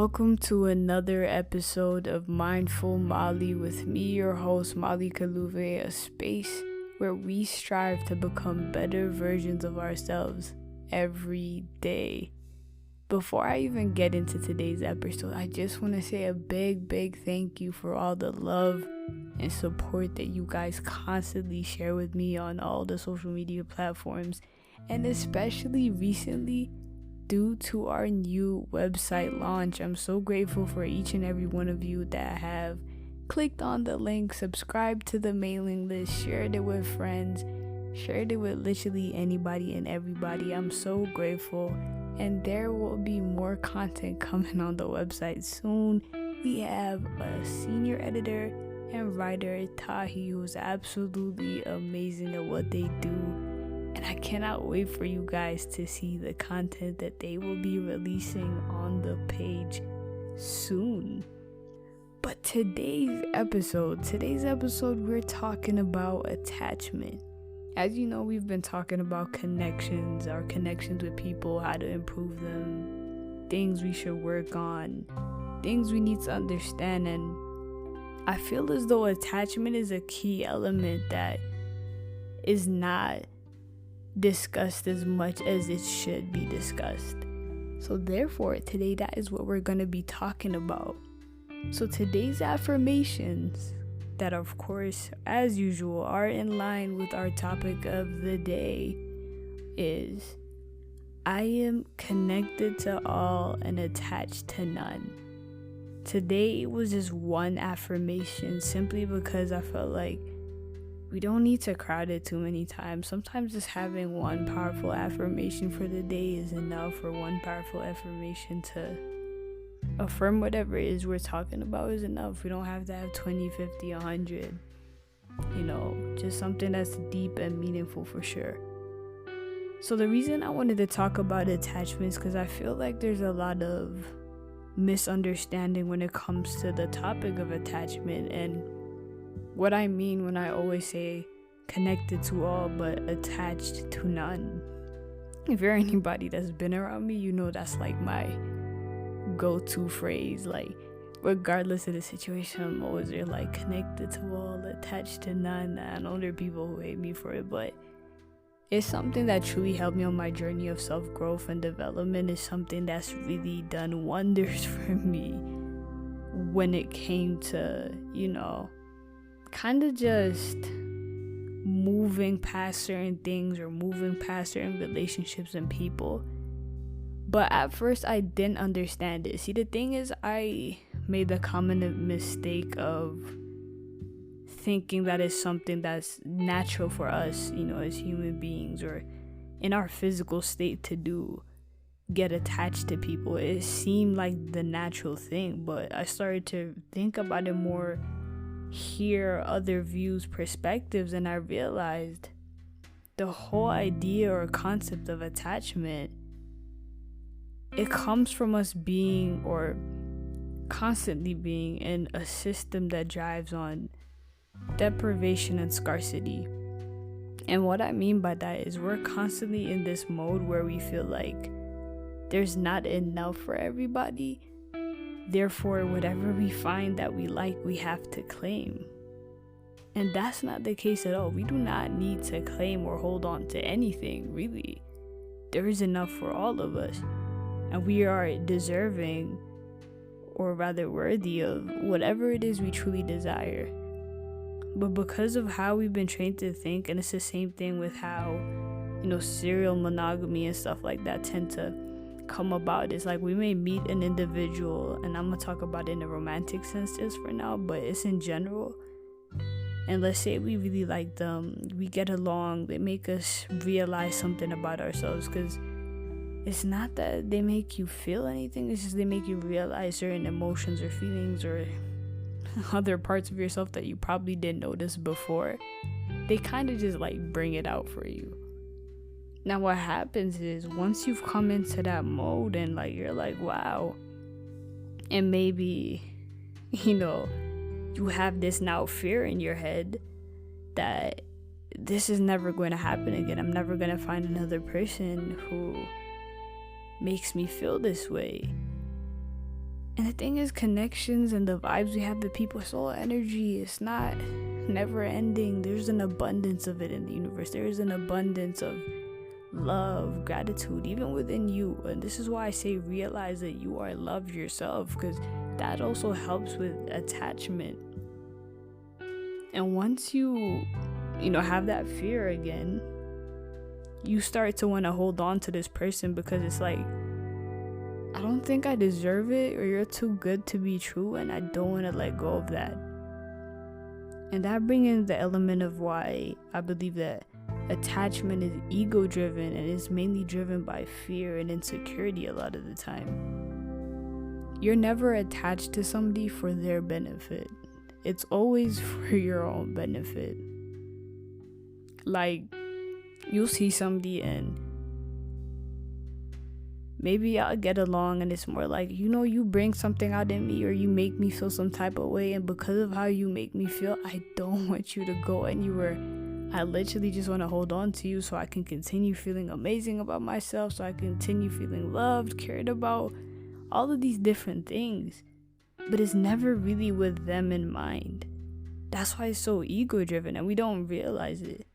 Welcome to another episode of Mindful Mali with me, your host, Mali Kaluve, a space where we strive to become better versions of ourselves every day. Before I even get into today's episode, I just want to say a big thank you for all the love and support that you guys constantly share with me on all the social media platforms, and especially recently due to our new website launch. I'm so grateful for each and every one of you that have clicked on the link, subscribed to the mailing list, shared it with friends, shared it with literally anybody and everybody. I'm so grateful, and there will be more content coming on the website soon. We have a senior editor and writer, Tahi, who's absolutely amazing at what they do. And I cannot wait for you guys to see the content that they will be releasing on the page soon. But today's episode, we're talking about attachment. As you know, we've been talking about connections, our connections with people, how to improve them, things we should work on, things we need to understand. And I feel as though attachment is a key element that is not discussed as much as it should be discussed. So therefore, today that is what we're going to be talking about. So today's affirmations, that of course, as usual, are in line with our topic of the day, is I am connected to all and attached to none. Today it was just one affirmation simply because I felt like we don't need to crowd it too many times. Sometimes just having one powerful affirmation for the day is enough, or one powerful affirmation to affirm whatever it is we're talking about is enough. We don't have to have 20, 50, 100. Just something that's deep and meaningful for sure. So the reason I wanted to talk about attachments, because I feel like there's a lot of misunderstanding when it comes to the topic of attachment, and what I mean when I always say connected to all but attached to none. If you're anybody that's been around me, you know that's like my go-to phrase. Like, regardless of the situation, I'm always there, like, connected to all, attached to none. I know there are people who hate me for it, but it's something that truly helped me on my journey of self-growth and development. It's something that's really done wonders for me when it came to, kind of just moving past certain things or moving past certain relationships and people. But at first I didn't understand it. See, the thing is, I made the common mistake of thinking that it's something that's natural for us, as human beings or in our physical state to do, get attached to people. It seemed like the natural thing, but I started to think about it more, hear other views, perspectives, and I realized the whole idea or concept of attachment, it comes from us being or constantly being in a system that drives on deprivation and scarcity. And what I mean by that is we're constantly in this mode where we feel like there's not enough for everybody. Therefore, whatever we find that we like, we have to claim. And that's not the case at all. We do not need to claim or hold on to anything, really. There is enough for all of us. And we are deserving, or rather worthy of, whatever it is we truly desire. But because of how we've been trained to think, and it's the same thing with how, serial monogamy and stuff like that tend to come about. It's like we may meet an individual, and I'm gonna talk about it in a romantic sense just for now, but it's in general. And let's say we really like them, we get along, they make us realize something about ourselves, because it's not that they make you feel anything, it's just they make you realize certain emotions or feelings or other parts of yourself that you probably didn't notice before. They kind of just like bring it out for you. Now what happens is, once you've come into that mode and you're like, wow, and maybe you have this now fear in your head that this is never going to happen again. I'm never going to find another person who makes me feel this way. And the thing is, connections and the vibes we have with people, it's all energy. It's not never ending. There's an abundance of it in the universe. There is an abundance of love, gratitude, even within you. And this is why I say realize that you are love yourself, because that also helps with attachment. And once you have that fear again, you start to want to hold on to this person because it's like, I don't think I deserve it, or you're too good to be true, and I don't want to let go of that. And that brings in the element of why I believe that attachment is ego driven, and is mainly driven by fear and insecurity a lot of the time. You're never attached to somebody for their benefit. It's always for your own benefit. Like, you'll see somebody and maybe I'll get along, and it's more like, you bring something out in me, or you make me feel some type of way, and because of how you make me feel, I don't want you to go anywhere. I literally just want to hold on to you so I can continue feeling amazing about myself, so I continue feeling loved, cared about, all of these different things. But it's never really with them in mind. That's why it's so ego driven, and we don't realize it.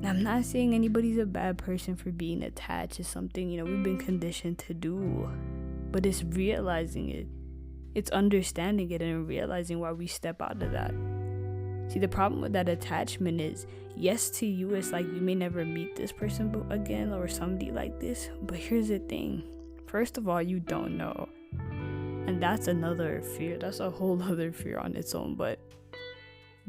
I'm not saying anybody's a bad person for being attached to something, we've been conditioned to do. But it's realizing it. It's understanding it and realizing why we step out of that. See, the problem with that attachment is, yes, to you, it's like you may never meet this person again or somebody like this. But here's the thing. First of all, you don't know. And that's another fear. That's a whole other fear on its own. But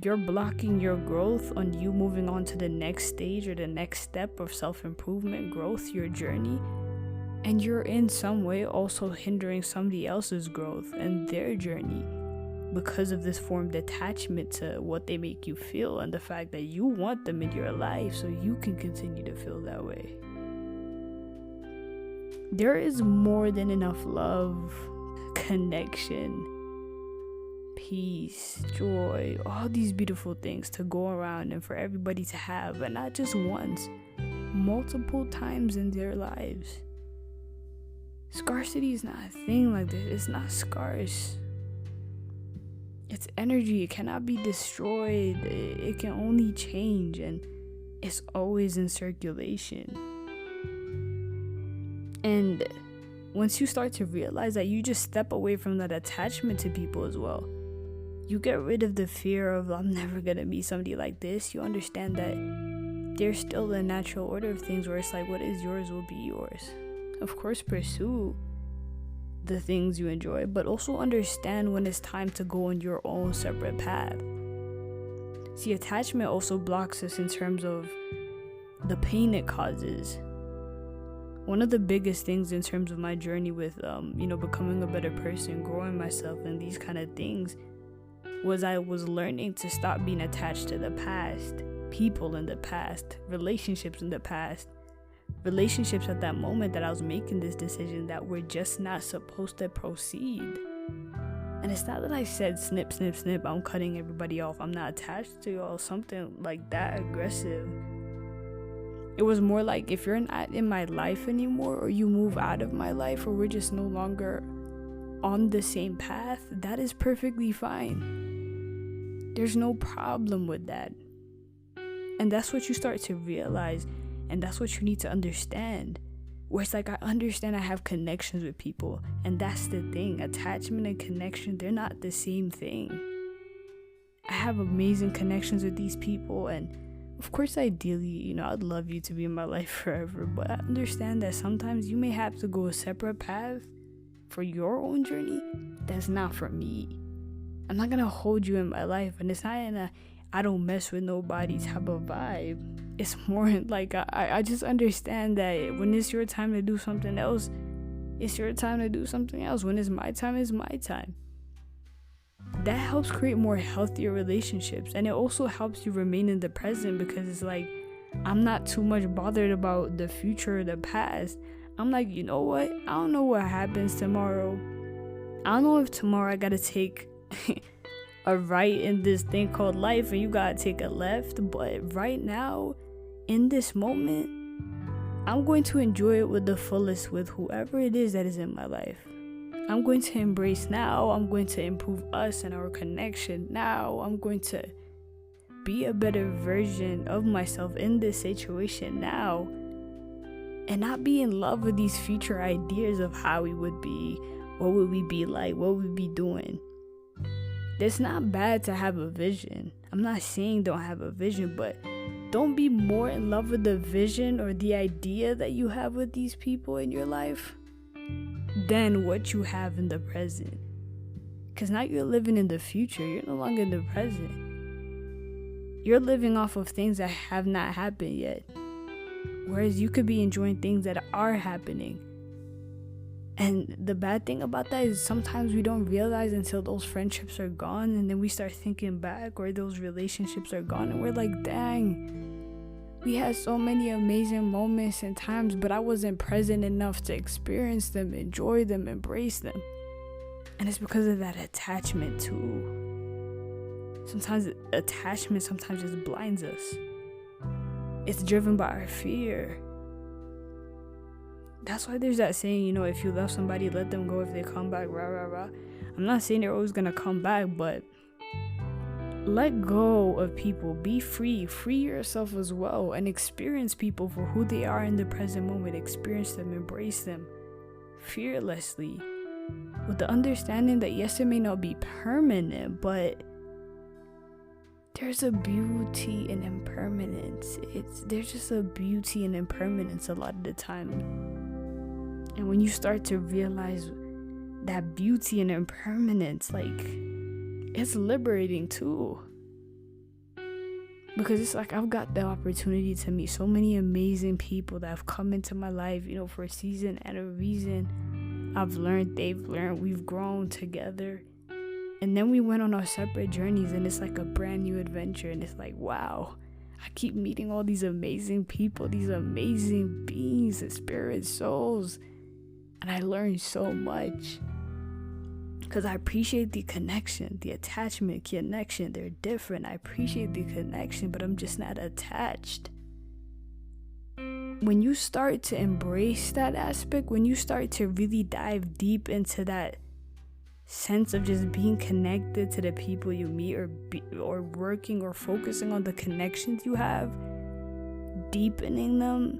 you're blocking your growth on you moving on to the next stage or the next step of self-improvement, growth, your journey. And you're in some way also hindering somebody else's growth and their journey because of this formed attachment to what they make you feel and the fact that you want them in your life so you can continue to feel that way. There is more than enough love, connection, peace, joy, all these beautiful things to go around and for everybody to have, and not just once, multiple times in their lives. Scarcity is not a thing like this. It's not scarce. It's energy. It cannot be destroyed. It can only change, and it's always in circulation. And once you start to realize that, you just step away from that attachment to people as well. You get rid of the fear of, I'm never gonna meet somebody like this. You understand that there's still the natural order of things where it's like, what is yours will be yours. Of course, pursue the things you enjoy, but also understand when it's time to go on your own separate path. See, attachment also blocks us in terms of the pain it causes. One of the biggest things in terms of my journey with, becoming a better person, growing myself, and these kind of things, was I was learning to stop being attached to the past, people in the past, relationships in the past, relationships at that moment that I was making this decision that were just not supposed to proceed. And it's not that I said snip, snip, snip, I'm cutting everybody off, I'm not attached to y'all, something like that aggressive. It was more like, if you're not in my life anymore, or you move out of my life, or we're just no longer on the same path, that is perfectly fine. There's no problem with that. And that's what you start to realize, and that's what you need to understand. Where it's like, I understand I have connections with people, and that's the thing. Attachment and connection, they're not the same thing. I have amazing connections with these people, and of course, ideally, I'd love you to be in my life forever, but I understand that sometimes you may have to go a separate path for your own journey. That's not for me. I'm not gonna hold you in my life, and it's not in a I don't mess with nobody type of vibe. It's more like I just understand that when it's your time to do something else, it's your time to do something else. When it's my time. That helps create more healthier relationships, and it also helps you remain in the present, because it's like, I'm not too much bothered about the future or the past. I'm like, you know what? I don't know what happens tomorrow. I don't know if tomorrow I gotta take a right in this thing called life and you gotta take a left, but right now, in this moment, I'm going to enjoy it with the fullest with whoever it is that is in my life. I'm going to embrace now. I'm going to improve us and our connection now. I'm going to be a better version of myself in this situation now. And not be in love with these future ideas of how we would be, what would we be like, what would we be doing. It's not bad to have a vision. I'm not saying don't have a vision, but don't be more in love with the vision or the idea that you have with these people in your life than what you have in the present. Because now you're living in the future. You're no longer in the present. You're living off of things that have not happened yet. Whereas you could be enjoying things that are happening. And the bad thing about that is sometimes we don't realize until those friendships are gone, and then we start thinking back, or those relationships are gone, and we're like, dang, we had so many amazing moments and times, but I wasn't present enough to experience them, enjoy them, embrace them. And it's because of that attachment too. Sometimes attachment just blinds us. It's driven by our fear. That's why there's that saying, if you love somebody, let them go. If they come back, rah, rah, rah. I'm not saying they're always going to come back, but let go of people. Be free. Free yourself as well. And experience people for who they are in the present moment. Experience them. Embrace them fearlessly. With the understanding that, yes, it may not be permanent, but there's a beauty in impermanence. There's just a beauty in impermanence a lot of the time. And when you start to realize that beauty and impermanence, it's liberating too. Because it's like I've got the opportunity to meet so many amazing people that have come into my life, for a season and a reason. I've learned, they've learned, we've grown together. And then we went on our separate journeys, and it's like a brand new adventure. And it's like, wow, I keep meeting all these amazing people, these amazing beings and spirit souls. And I learned so much. Because I appreciate the connection, the attachment, connection. They're different. I appreciate the connection, but I'm just not attached. When you start to embrace that aspect, when you start to really dive deep into that sense of just being connected to the people you meet, or working or focusing on the connections you have, deepening them,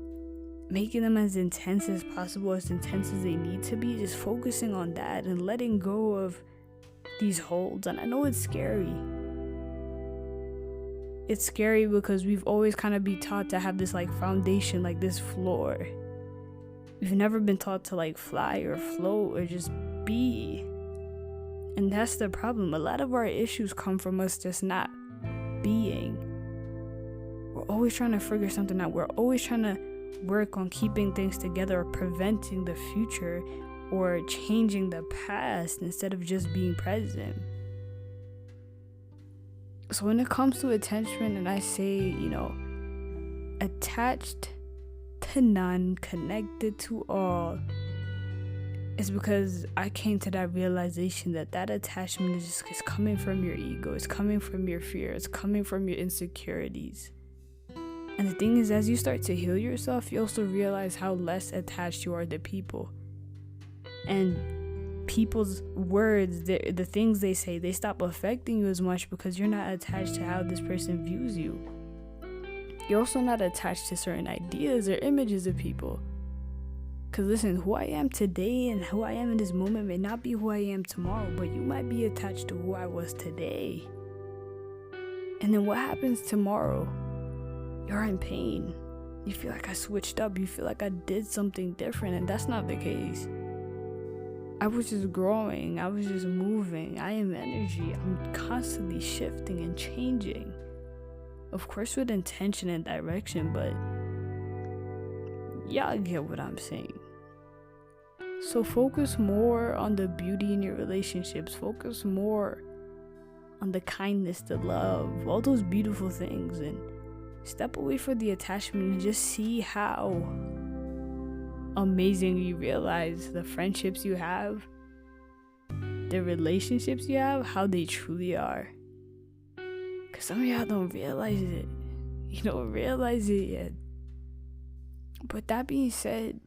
making them as intense as possible, as intense as they need to be, just focusing on that and letting go of these holds. And I know it's scary. It's scary because we've always kind of been taught to have this foundation, this floor. We've never been taught to fly or float or just be. And that's the problem. A lot of our issues come from us just not being. We're always trying to figure something out. We're always trying to work on keeping things together, or preventing the future, or changing the past instead of just being present. So when it comes to attachment, and I say, attached to none, connected to all, it's because I came to that realization that attachment is coming from your ego. It's coming from your fear. It's coming from your insecurities. And the thing is, as you start to heal yourself, you also realize how less attached you are to people. And people's words, the things they say, they stop affecting you as much because you're not attached to how this person views you. You're also not attached to certain ideas or images of people. Because listen, who I am today and who I am in this moment may not be who I am tomorrow, but you might be attached to who I was today. And then what happens tomorrow? You're in pain. You feel like I switched up. You feel like I did something different, and that's not the case. I was just growing. I was just moving. I am energy. I'm constantly shifting and changing. Of course with intention and direction, but y'all get what I'm saying. So focus more on the beauty in your relationships. Focus more on the kindness, the love, all those beautiful things, and step away from the attachment and just see how amazing you realize the friendships you have, the relationships you have, how they truly are. Because some of y'all don't realize it. You don't realize it yet. But that being said,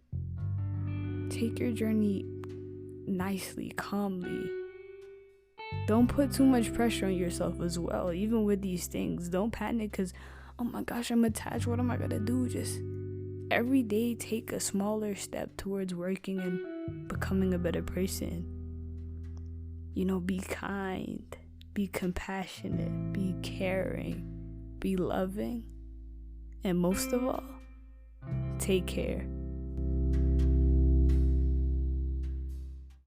take your journey nicely, calmly. Don't put too much pressure on yourself as well, even with these things. Don't panic because, oh my gosh, I'm attached. What am I going to do? Just every day take a smaller step towards working and becoming a better person. Be kind, be compassionate, be caring, be loving, and most of all, take care.